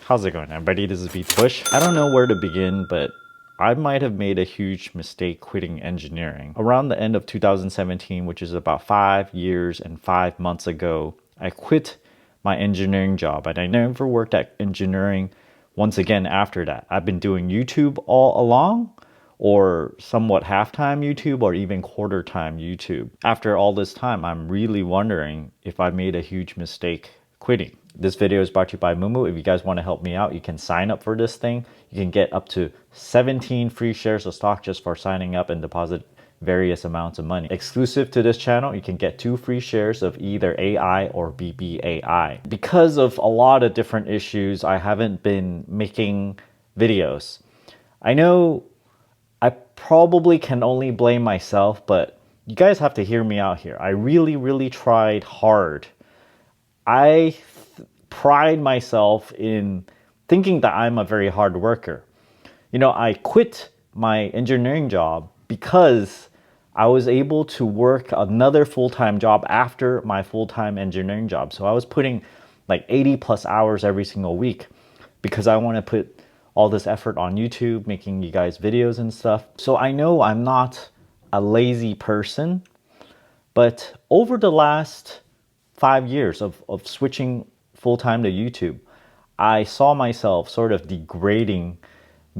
How's it going, everybody? This is BeatTheBush. I don't know where to begin, but I might have made a huge mistake quitting engineering. Around the end of 2017, which is about 5 years and 5 months ago, I quit my engineering job and I never worked at engineering once again after that. I've been doing YouTube all along, or somewhat half-time YouTube, or even quarter-time YouTube. After all this time, I'm really wondering if I made a huge mistake quitting. This video is brought to you by Mumu. If you guys want to help me out, you can sign up for this thing. You can get up to 17 free shares of stock just for signing up and deposit various amounts of money. Exclusive to this channel, you can get 2 free shares of either AI or BBAI. Because of a lot of different issues, I haven't been making videos. I know I probably can only blame myself, but you guys have to hear me out here. I really tried hard. I pride myself in thinking that I'm a very hard worker. You know, I quit my engineering job because I was able to work another full-time job after my full-time engineering job. So I was putting like 80 plus hours every single week because I want to put all this effort on YouTube, making you guys videos and stuff. So I know I'm not a lazy person, but over the last 5 years of switching full-time to YouTube, I saw myself sort of degrading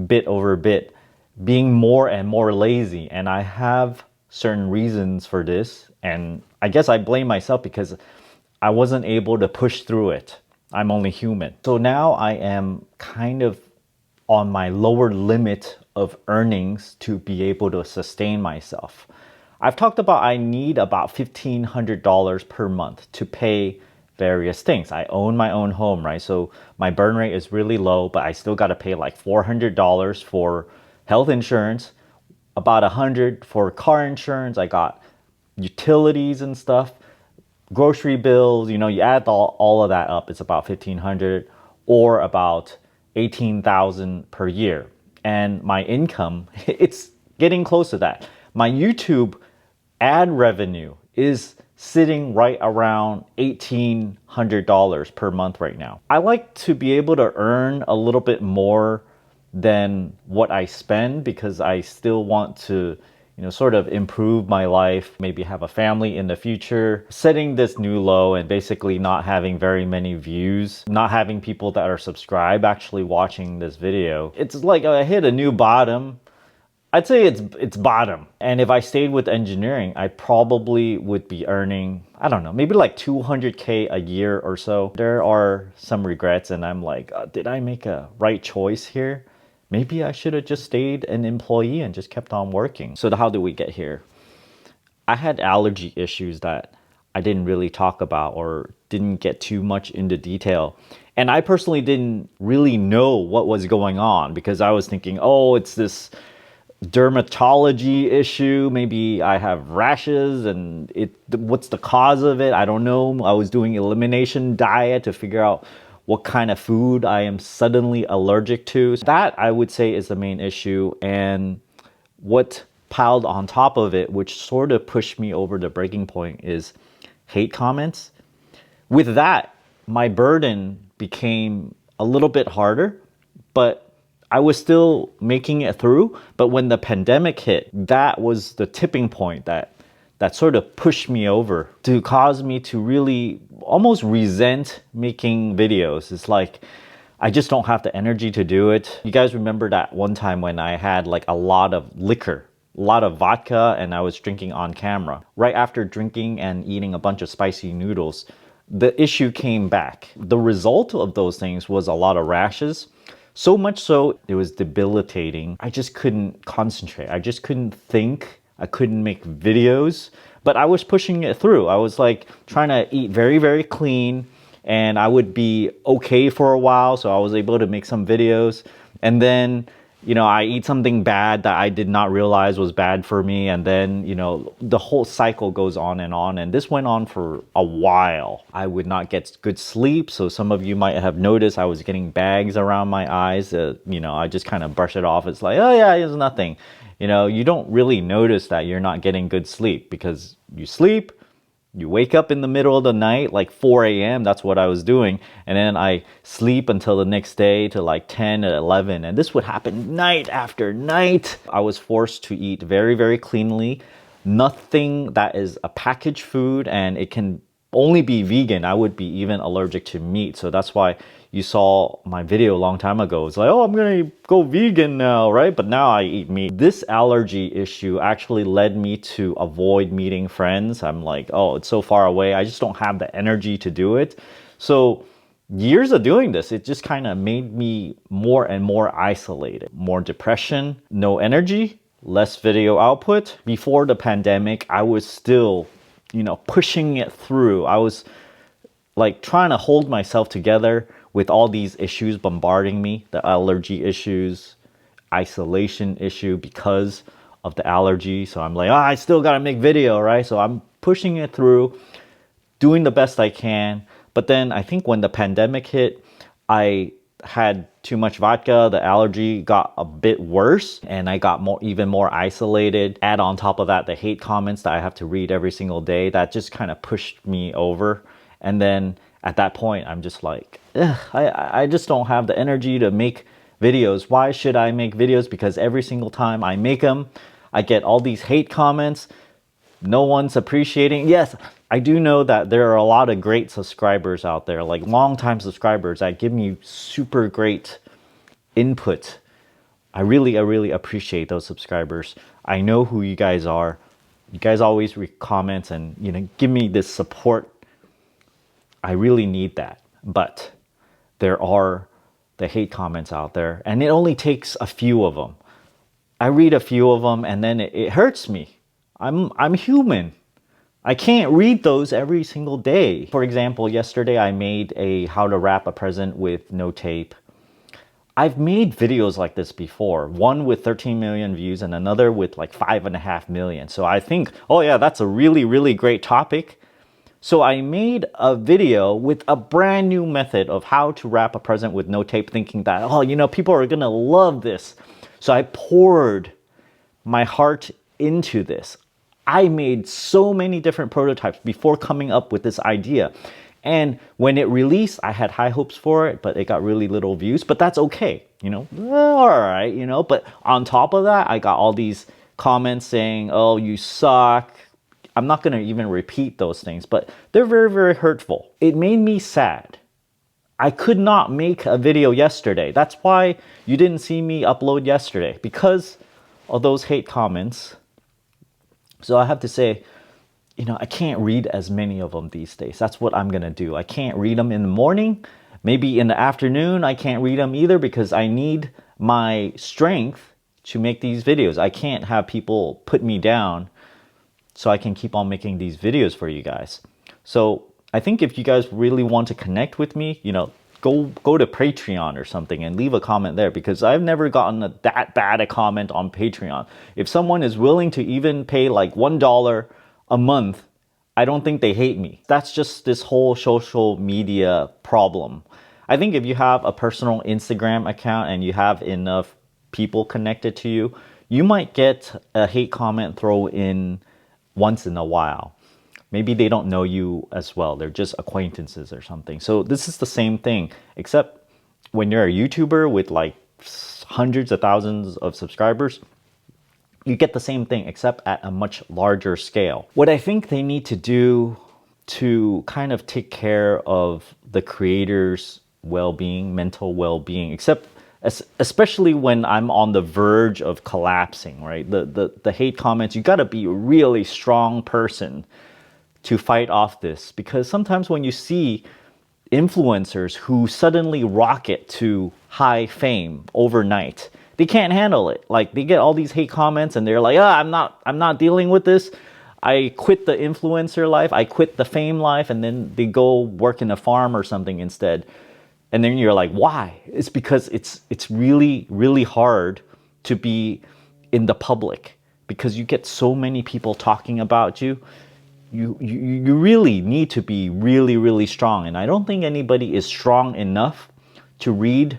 bit over bit, being more and more lazy. And I have certain reasons for this. And I guess I blame myself because I wasn't able to push through it. I'm only human. So now I am kind of on my lower limit of earnings to be able to sustain myself. I've talked about I need about $1,500 per month to pay various things. I own my own home, right? So my burn rate is really low, but I still got to pay like $400 for health insurance, about $100 for car insurance. I got utilities and stuff, grocery bills. You know, you add all of that up, it's about $1,500 or about $18,000 per year. And my income, it's getting close to that. My YouTube ad revenue is sitting right around $1,800 per month right now. I like to be able to earn a little bit more than what I spend because I still want to, you know, sort of improve my life, maybe have a family in the future. Setting this new low and basically not having very many views, not having people that are subscribed actually watching this video. It's like I hit a new bottom. I'd say it's bottom. And if I stayed with engineering, I probably would be earning, I don't know, maybe like 200K a year or so. There are some regrets and I'm like, did I make a right choice here? Maybe I should have just stayed an employee and just kept on working. So how did we get here? I had allergy issues that I didn't really talk about or didn't get too much into detail. And I personally didn't really know what was going on because I was thinking, oh, it's this dermatology issue. Maybe I have rashes and what's the cause of it? I don't know. I was doing elimination diet to figure out what kind of food I am suddenly allergic to. That I would say is the main issue. And what piled on top of it, which sort of pushed me over the breaking point, is hate comments. With that, my burden became a little bit harder, but I was still making it through. But when the pandemic hit, that was the tipping point that sort of pushed me over to cause me to really almost resent making videos. It's like I just don't have the energy to do it. You guys remember that one time when I had like a lot of liquor, a lot of vodka, and I was drinking on camera. Right after drinking and eating a bunch of spicy noodles, the issue came back. The result of those things was a lot of rashes. So much so, it was debilitating. I just couldn't concentrate. I just couldn't think. I couldn't make videos, but I was pushing it through. I was like trying to eat very clean, and I would be okay for a while. So I was able to make some videos, and then, you know, I eat something bad that I did not realize was bad for me. And then, you know, the whole cycle goes on. And this went on for a while. I would not get good sleep. So some of you might have noticed I was getting bags around my eyes. You know, I just kind of brush it off. It's like, oh yeah, it's nothing. You know, you don't really notice that you're not getting good sleep because you sleep, You wake up in the middle of the night, like 4 a.m. That's what I was doing. And then I sleep until the next day to like 10 or 11. And this would happen night after night. I was forced to eat very, very cleanly. Nothing that is a packaged food, and it can only be vegan. I would be even allergic to meat. So that's why you saw my video a long time ago. It's like, oh, I'm gonna go vegan now, right? But now I eat meat. This allergy issue actually led me to avoid meeting friends. I'm like, oh, it's so far away. I just don't have the energy to do it. So years of doing this, it just kind of made me more and more isolated. More depression, no energy, less video output. Before the pandemic, I was still, pushing it through. I was like trying to hold myself together with all these issues bombarding me, the allergy issues, isolation issue because of the allergy. So I'm like, I still got to make video, right? So I'm pushing it through, doing the best I can. But then I think when the pandemic hit, I had too much vodka, the allergy got a bit worse, and I got even more isolated. Add on top of that the hate comments that I have to read every single day. That just kind of pushed me over. And then at that point, I'm just like, I just don't have the energy to make videos. Why should I make videos? Because every single time I make them, I get all these hate comments. No one's appreciating. Yes, I do know that there are a lot of great subscribers out there, like longtime subscribers that give me super great input. I really appreciate those subscribers. I know who you guys are. You guys always comment and give me this support. I really need that. But there are the hate comments out there, and it only takes a few of them. I read a few of them and then it hurts me. I'm human. I can't read those every single day. For example, yesterday I made a how to wrap a present with no tape. I've made videos like this before, one with 13 million views and another with like 5.5 million. So I think, oh yeah, that's a really great topic. So I made a video with a brand new method of how to wrap a present with no tape, thinking that, oh, people are gonna love this. So I poured my heart into this. I made so many different prototypes before coming up with this idea. And when it released, I had high hopes for it, but it got really little views. But that's okay, all right, But on top of that, I got all these comments saying, oh, you suck. I'm not going to even repeat those things, but they're very hurtful. It made me sad. I could not make a video yesterday. That's why you didn't see me upload yesterday, because of those hate comments. So I have to say, I can't read as many of them these days. That's what I'm going to do. I can't read them in the morning. Maybe in the afternoon, I can't read them either because I need my strength to make these videos. I can't have people put me down so I can keep on making these videos for you guys. So I think if you guys really want to connect with me, go to Patreon or something and leave a comment there, because I've never gotten that bad a comment on Patreon. If someone is willing to even pay like $1 a month, I don't think they hate me. That's just this whole social media problem. I think if you have a personal Instagram account and you have enough people connected to you, you might get a hate comment thrown in once in a while. Maybe they don't know you as well. They're just acquaintances or something. So this is the same thing, except when you're a YouTuber with like hundreds of thousands of subscribers, you get the same thing, except at a much larger scale. What I think they need to do to kind of take care of the creators' well-being, mental well-being, especially when I'm on the verge of collapsing, right? The hate comments, you gotta be a really strong person to fight off this, because sometimes when you see influencers who suddenly rocket to high fame overnight, they can't handle it. Like, they get all these hate comments and they're like, I'm not dealing with this. I quit the influencer life, I quit the fame life, and then they go work in a farm or something instead. And then you're like, why? It's because it's really hard to be in the public, because you get so many people talking about you. You really need to be really strong. And I don't think anybody is strong enough to read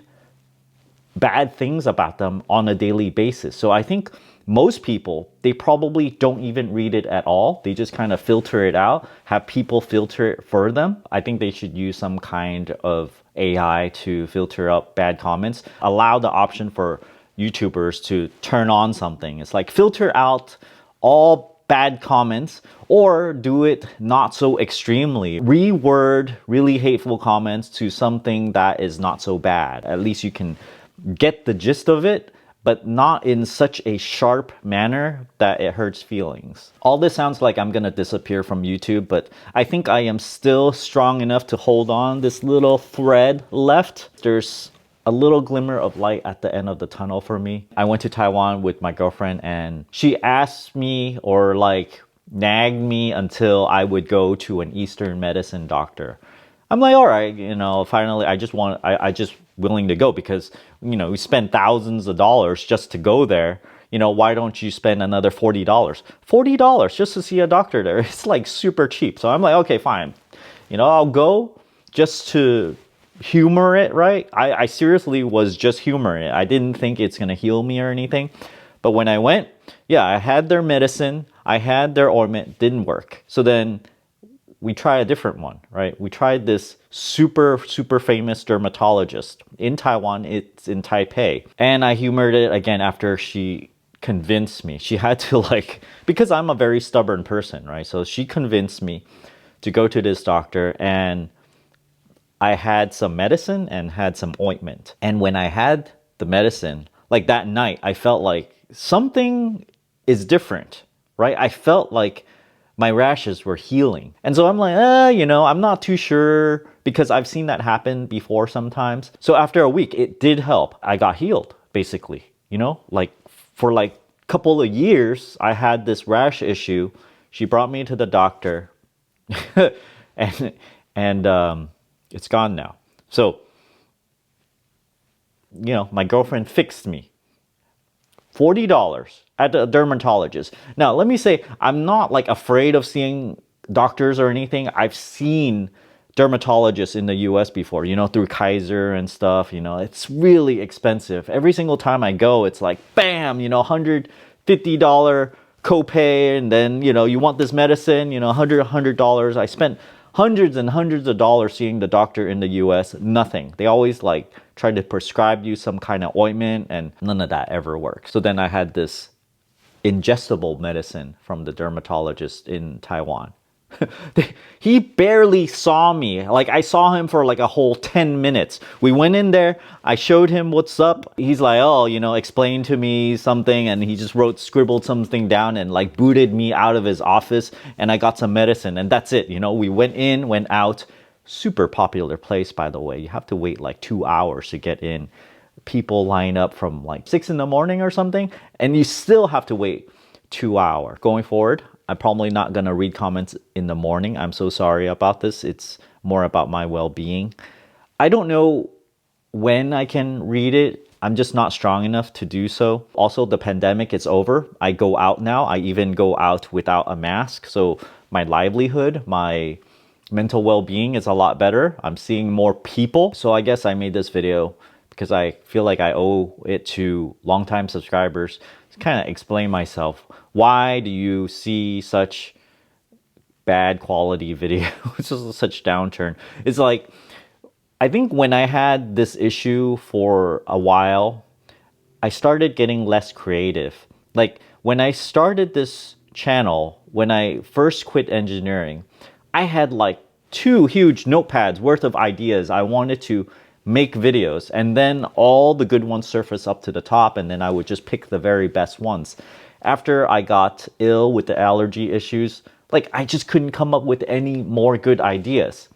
bad things about them on a daily basis. So I think most people, they probably don't even read it at all. They just kind of filter it out, have people filter it for them. I think they should use some kind of AI to filter out bad comments. Allow the option for YouTubers to turn on something. It's like filter out all bad comments, or do it not so extremely. Reword really hateful comments to something that is not so bad. At least you can get the gist of it, but not in such a sharp manner that it hurts feelings. All this sounds like I'm gonna disappear from YouTube, but I think I am still strong enough to hold on this little thread left. There's a little glimmer of light at the end of the tunnel for me. I went to Taiwan with my girlfriend and she asked me, or like nagged me, until I would go to an Eastern medicine doctor. I'm like, all right, you know, finally, I just willing to go because, you know, we spend thousands of dollars just to go there. You know, why don't you spend another $40? $40 just to see a doctor there. It's like super cheap. So I'm like, okay, fine. You know, I'll go just to humor it, right? I seriously was just humoring it. I didn't think it's gonna heal me or anything. But when I went, yeah, I had their medicine, I had their ointment, didn't work. So then we try a different one, right? We tried this super famous dermatologist in Taiwan. It's in Taipei. And I humored it again after she convinced me. She had to, like, because I'm a very stubborn person, right? So she convinced me to go to this doctor, and I had some medicine and had some ointment. And when I had the medicine, like that night, I felt like something is different, right? I felt like my rashes were healing. And so I'm like, you know, I'm not too sure, because I've seen that happen before sometimes. So after a week, it did help. I got healed, basically, you know, like for like a couple of years, I had this rash issue. She brought me to the doctor and it's gone now. So, you know, my girlfriend fixed me. $40 at a dermatologist. Now, let me say, I'm not like afraid of seeing doctors or anything. I've seen dermatologists in the US before, you know, through Kaiser and stuff. You know, it's really expensive. Every single time I go, it's like, bam, you know, $150 copay, and then, you know, you want this medicine, you know, $100. I spent hundreds and hundreds of dollars seeing the doctor in the US, nothing. They always like try to prescribe you some kind of ointment, and none of that ever works. So then I had this ingestible medicine from the dermatologist in Taiwan. He barely saw me. Like, I saw him for like a whole 10 minutes. We went in there, I showed him what's up. He's like, oh, you know, explain to me something, and he just scribbled something down and like booted me out of his office, and I got some medicine, and that's it. You know, we went in, went out. Super popular place, by the way. You have to wait like 2 hours to get in. People line up from like 6 in the morning or something, and you still have to wait 2 hours. Going forward, I'm probably not gonna read comments in the morning. I'm so sorry about this. It's more about my well-being. I don't know when I can read it. I'm just not strong enough to do so. Also, the pandemic is over. I go out now. I even go out without a mask. So my livelihood, my mental well-being is a lot better. I'm seeing more people. So I guess I made this video because I feel like I owe it to longtime subscribers to kind of explain myself. Why do you see such bad quality videos, such downturn? It's like, I think when I had this issue for a while, I started getting less creative. Like, when I started this channel, when I first quit engineering, I had like 2 huge notepads worth of ideas. I wanted to make videos, and then all the good ones surface up to the top, and then I would just pick the very best ones. After I got ill with the allergy issues, like, I just couldn't come up with any more good ideas.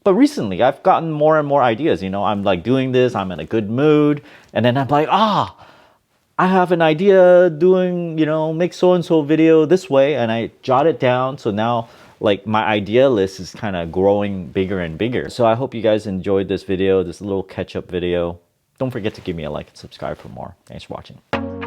But recently, I've gotten more and more ideas. You know, I'm like doing this, I'm in a good mood, and then I'm like, I have an idea doing, you know, make so-and-so video this way, and I jot it down. So now, like, my idea list is kind of growing bigger and bigger. So I hope you guys enjoyed this video, this little catch-up video. Don't forget to give me a like and subscribe for more. Thanks for watching.